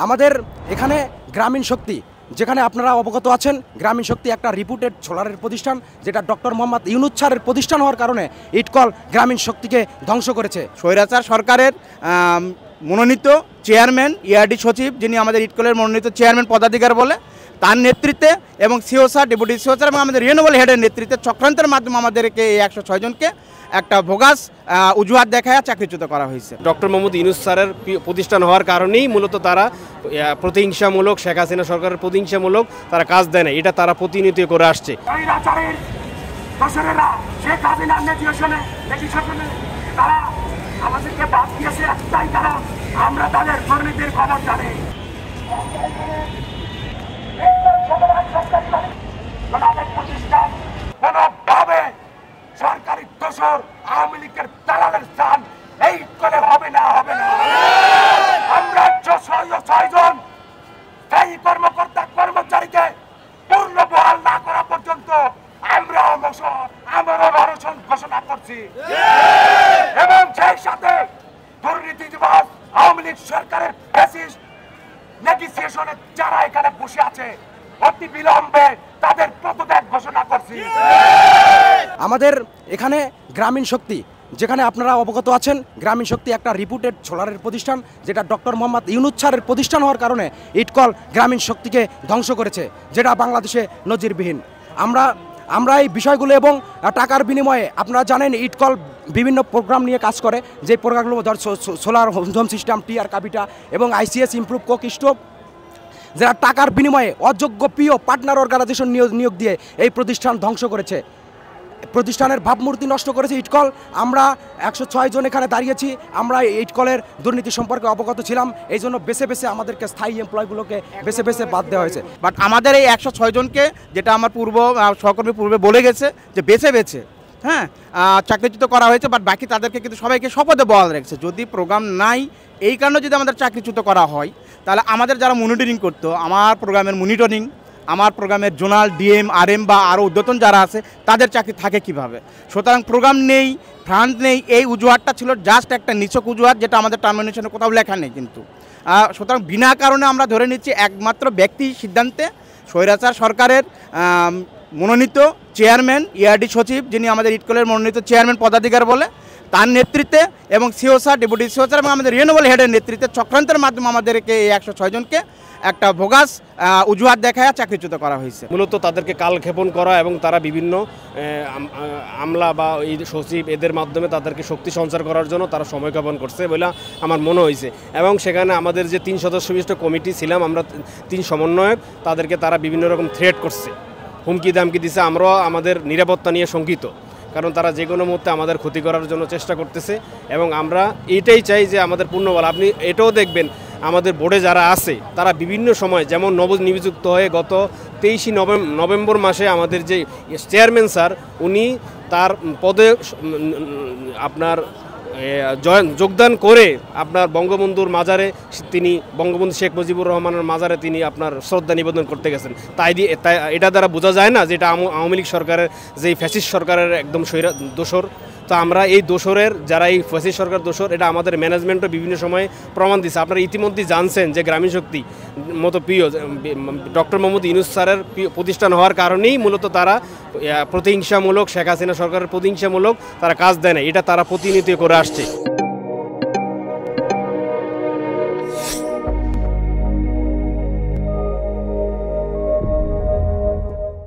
আমাদের এখানে গ্রামীণ শক্তি, যেখানে আপনারা অবগত আছেন, গ্রামীণ শক্তি একটা রিপুটেড সোলারের প্রতিষ্ঠান, যেটা ডক্টর মোহাম্মদ ইউনূস স্যারের প্রতিষ্ঠান হওয়ার কারণে ইটকল গ্রামীণ শক্তিকে ধ্বংস করেছে। স্বৈরাচার সরকারের মনোনীত চেয়ারম্যান ইয়ারডি সচিব, যিনি আমাদের ইটকলের মনোনীত চেয়ারম্যান পদাধিকার বলে, তার নেতৃত্বে এবং CO sir, deputy CO sir এবং আমাদের রিনিউয়েবল হেডের নেতৃত্বে চক্রান্তের মাধ্যমে আমাদেরকে এই 106 জনকে একটা ভোগাস অজুহাত দেখায় চাকরিচ্যুত করা হয়েছে। ডক্টর মোহাম্মদ ইউনূস স্যারের প্রতিষ্ঠান হওয়ার কারণেই মূলত তারা প্রতিহিংসামূলক, শেখ হাসিনা সরকারের প্রতিহিংসামূলক তারা কাজ দেয় না, এটা তারা প্রতিনিয়ত করে আসছে। আমাদেরকে বাদ দিয়েছে একটাই কারণ, আমরা তাদের দুর্নীতির খবর জানি। প্রতিষ্ঠান কোনোভাবে সরকারি দোসর আওয়ামী লীগের দালালের স্থান এই করে হবে না, হবে না। আমরা 6 জন স্থায়ী কর্মকর্তা কর্মচারীকে পূর্ণ বহাল না করা পর্যন্ত আমরা অনশন ঘোষণা করছি এবং সেই সাথে দুর্নীতি দিবস আওয়ামী লীগ সরকারের ফ্যাসিস্ট নেগোসিয়েশনে যারা এখানে বসে আছে অতি বিলম্বে তাদের পদত্যাগ ঘোষণা করছি। আমাদের এখানে গ্রামীণ শক্তি, যেখানে আপনারা অবগত আছেন, গ্রামীণ শক্তি একটা রিপুটেড সোলারের প্রতিষ্ঠান, যেটা ডক্টর মোহাম্মদ ইউনূস স্যারের প্রতিষ্ঠান হওয়ার কারণে ইটকল গ্রামীণ শক্তিকে ধ্বংস করেছে, যেটা বাংলাদেশে নজিরবিহীন। আমরা এই বিষয়গুলো এবং টাকার বিনিময়ে, আপনারা জানেন ইটকল বিভিন্ন প্রোগ্রাম নিয়ে কাজ করে, যে প্রোগ্রামগুলো সোলার হোম সিস্টেম, টিআর কাবিটা এবং আইসিএস ইমপ্রুভ কোক স্টোভ, যারা টাকার বিনিময়ে অযোগ্য প্রিয় পার্টনার অর্গানাইজেশন নিয়োগ দিয়ে এই প্রতিষ্ঠান ধ্বংস করেছে, প্রতিষ্ঠানের ভাবমূর্তি নষ্ট করেছে ইটকল। আমরা 106 জন এখানে দাঁড়িয়েছি, আমরা ইটকলের দুর্নীতি সম্পর্কে অবগত ছিলাম, এই জন্য বেছে বেছে আমাদেরকে স্থায়ী এমপ্লয়গুলোকে বেছে বেছে বাদ দেওয়া হয়েছে। বাট আমাদের এই 106 জনকে, যেটা আমার সহকর্মী পূর্বে বলে গেছে যে বেছে বেছে চাকরিচ্যুত করা হয়েছে, বাট বাকি তাদেরকে কিন্তু সবাইকে শপথে বহাল রেখেছে। যদি প্রোগ্রাম নাই, এই কারণে যদি আমাদের চাকরিচ্যুত করা হয়, তাহলে আমাদের যারা মনিটরিং করতো, আমার প্রোগ্রামের মনিটরিং, আমার প্রোগ্রামের জোনাল, ডিএম, আরএম বা আরও ঊর্ধ্বতন যারা আছে, তাদের চাকরি থাকে কিভাবে? সুতরাং প্রোগ্রাম নেই, ফান্ড নেই, এই অজুহাতটা ছিল জাস্ট একটা নিছক অজুহাত, যেটা আমাদের টার্মিনেশনে কোথাও লেখা নেই। কিন্তু সুতরাং বিনা কারণে আমরা ধরে নিচ্ছি একমাত্র ব্যক্তি সিদ্ধান্তে স্বৈরাচার সরকারের মনোনীত চেয়ারম্যান ইয়ারডি সচিব, যিনি আমাদের ইটকলের মনোনীত চেয়ারম্যান পদাধিকার বলে, তার নেতৃত্বে এবং CO sir, deputy CO sir এবং আমাদের রিনিউয়েবল হেডের নেতৃত্বে চক্রান্তের মাধ্যমে আমাদেরকে এই 106 জনকে একটা ভোগাস অজুহাত দেখায় চাকরিচ্যুত করা হয়েছে। মূলত তাদেরকে কালক্ষেপণ করা এবং তারা বিভিন্ন আমলা বা এই সচিব এদের মাধ্যমে তাদেরকে শক্তি সঞ্চার করার জন্য তারা সময়ক্ষেপণ করছে বলে আমার মনে হয়েছে। এবং সেখানে আমাদের যে 3 সদস্য বিশিষ্ট কমিটি ছিলাম, আমরা 3 সমন্বয়ক, তাদেরকে তারা বিভিন্ন রকম থ্রেট করছে, হুমকি দামকি দিছে। আমরাও আমাদের নিরাপত্তা নিয়ে শঙ্কিত, কারণ তারা যে কোনো মুহূর্তে আমাদের ক্ষতি করার জন্য চেষ্টা করতেছে। এবং আমরা এটাই চাই যে আমাদের পূর্ণবল, আপনি এটাও দেখবেন আমাদের বোর্ডে যারা আছে তারা বিভিন্ন সময়, যেমন নবনিযুক্ত হয়ে গত 23 নভেম্বর মাসে আমাদের যে চেয়ারম্যান স্যার, উনি তার পদে আপনার যোগদান করে আপনার বঙ্গবন্ধুর মাজারে, তিনি বঙ্গবন্ধু শেখ মুজিবুর রহমানের মাজারে তিনি আপনার শ্রদ্ধা নিবেদন করতে গেছেন। তাই এটা দ্বারা বোঝা যায় না যে এটা আওয়ামী লীগ সরকারের, যেই ফ্যাসিস্ট সরকারের একদম দোসর। তো আমরা এই দোসরের, যারা এই ফ্যাসিস্ট সরকার দোসর, এটা আমাদের ম্যানেজমেন্টও বিভিন্ন সময়ে প্রমাণ দিচ্ছে। আপনারা ইতিমধ্যেই জানছেন যে গ্রামীণ শক্তি মতো প্রিয় ডক্টর মোহাম্মদ ইউনূস স্যারের প্রতিষ্ঠান হওয়ার কারণেই মূলত তারা প্রতিহিংসামূলক, শেখ হাসিনা সরকারের প্রতিহিংসামূলক তারা কাজ দেয় না, এটা তারা প্রতিনিয়ত করে আসছে।